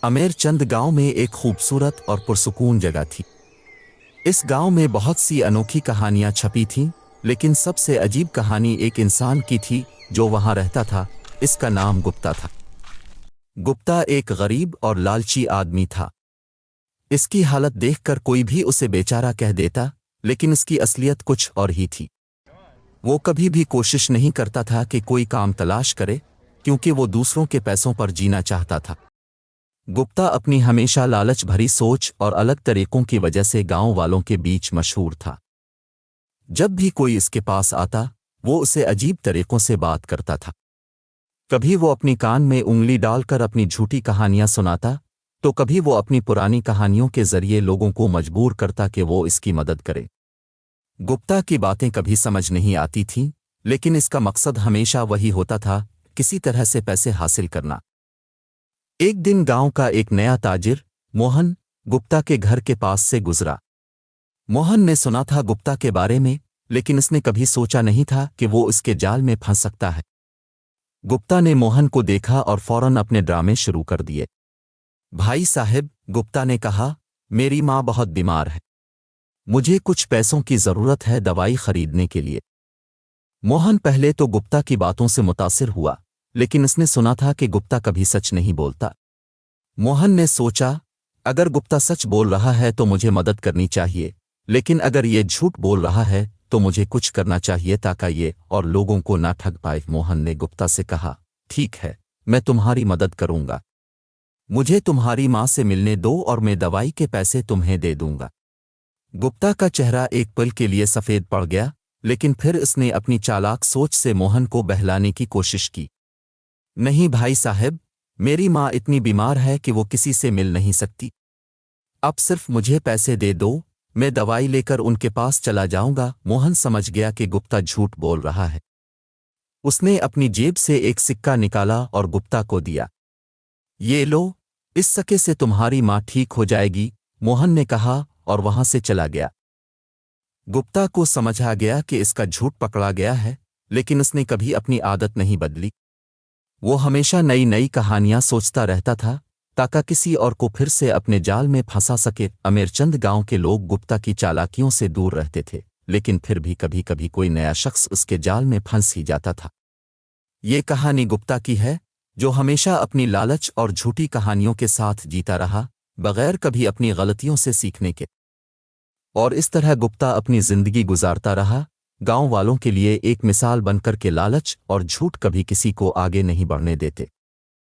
अमेरचंद गांव में एक खूबसूरत और पुरसुकून जगह थी। इस गांव में बहुत सी अनोखी कहानियां छपी थीं, लेकिन सबसे अजीब कहानी एक इंसान की थी जो वहां रहता था। इसका नाम गुप्ता था। गुप्ता एक गरीब और लालची आदमी था। इसकी हालत देखकर कोई भी उसे बेचारा कह देता, लेकिन इसकी असलियत कुछ और ही थी। वो कभी भी कोशिश नहीं करता था कि कोई काम तलाश करे, क्योंकि वो दूसरों के पैसों पर जीना चाहता था। गुप्ता अपनी हमेशा लालच भरी सोच और अलग तरीकों की वजह से गांव वालों के बीच मशहूर था। जब भी कोई इसके पास आता, वो उसे अजीब तरीकों से बात करता था। कभी वो अपनी कान में उंगली डालकर अपनी झूठी कहानियां सुनाता, तो कभी वो अपनी पुरानी कहानियों के जरिए लोगों को मजबूर करता कि वो इसकी मदद करे। गुप्ता की बातें कभी समझ नहीं आती थीं, लेकिन इसका मकसद हमेशा वही होता था, किसी तरह से पैसे हासिल करना। एक दिन गांव का एक नया ताजिर, मोहन, गुप्ता के घर के पास से गुजरा। मोहन ने सुना था गुप्ता के बारे में, लेकिन इसने कभी सोचा नहीं था कि वो इसके जाल में फंस सकता है। गुप्ता ने मोहन को देखा और फौरन अपने ड्रामे शुरू कर दिए। भाई साहब, गुप्ता ने कहा, मेरी माँ बहुत बीमार है। मुझे कुछ पैसों की जरूरत है दवाई खरीदने के लिए। मोहन पहले तो गुप्ता की बातों से मुतासिर हुआ, लेकिन इसने सुना था कि गुप्ता कभी सच नहीं बोलता। मोहन ने सोचा, अगर गुप्ता सच बोल रहा है तो मुझे मदद करनी चाहिए, लेकिन अगर ये झूठ बोल रहा है तो मुझे कुछ करना चाहिए ताकि ये और लोगों को ना ठग पाए। मोहन ने गुप्ता से कहा, ठीक है, मैं तुम्हारी मदद करूंगा। मुझे तुम्हारी माँ से मिलने दो और मैं दवाई के पैसे तुम्हें दे दूंगा। गुप्ता का चेहरा एक पल के लिए सफ़ेद पड़ गया, लेकिन फिर उसने अपनी चालाक सोच से मोहन को बहलाने की कोशिश की। नहीं भाई साहब, मेरी माँ इतनी बीमार है कि वो किसी से मिल नहीं सकती। अब सिर्फ मुझे पैसे दे दो, मैं दवाई लेकर उनके पास चला जाऊंगा। मोहन समझ गया कि गुप्ता झूठ बोल रहा है। उसने अपनी जेब से एक सिक्का निकाला और गुप्ता को दिया। ये लो, इस सिक्के से तुम्हारी माँ ठीक हो जाएगी, मोहन ने कहा और वहां से चला गया। गुप्ता को समझ आ गया कि इसका झूठ पकड़ा गया है, लेकिन उसने कभी अपनी आदत नहीं बदली। वो हमेशा नई नई कहानियां सोचता रहता था, ताकि किसी और को फिर से अपने जाल में फंसा सके। अमेरचंद गांव के लोग गुप्ता की चालाकियों से दूर रहते थे, लेकिन फिर भी कभी कभी कोई नया शख्स उसके जाल में फंस ही जाता था। ये कहानी गुप्ता की है, जो हमेशा अपनी लालच और झूठी कहानियों के साथ जीता रहा, बगैर कभी अपनी गलतियों से सीखने के। और इस तरह गुप्ता अपनी जिंदगी गुजारता रहा, गांव वालों के लिए एक मिसाल बनकर के लालच और झूठ कभी किसी को आगे नहीं बढ़ने देते।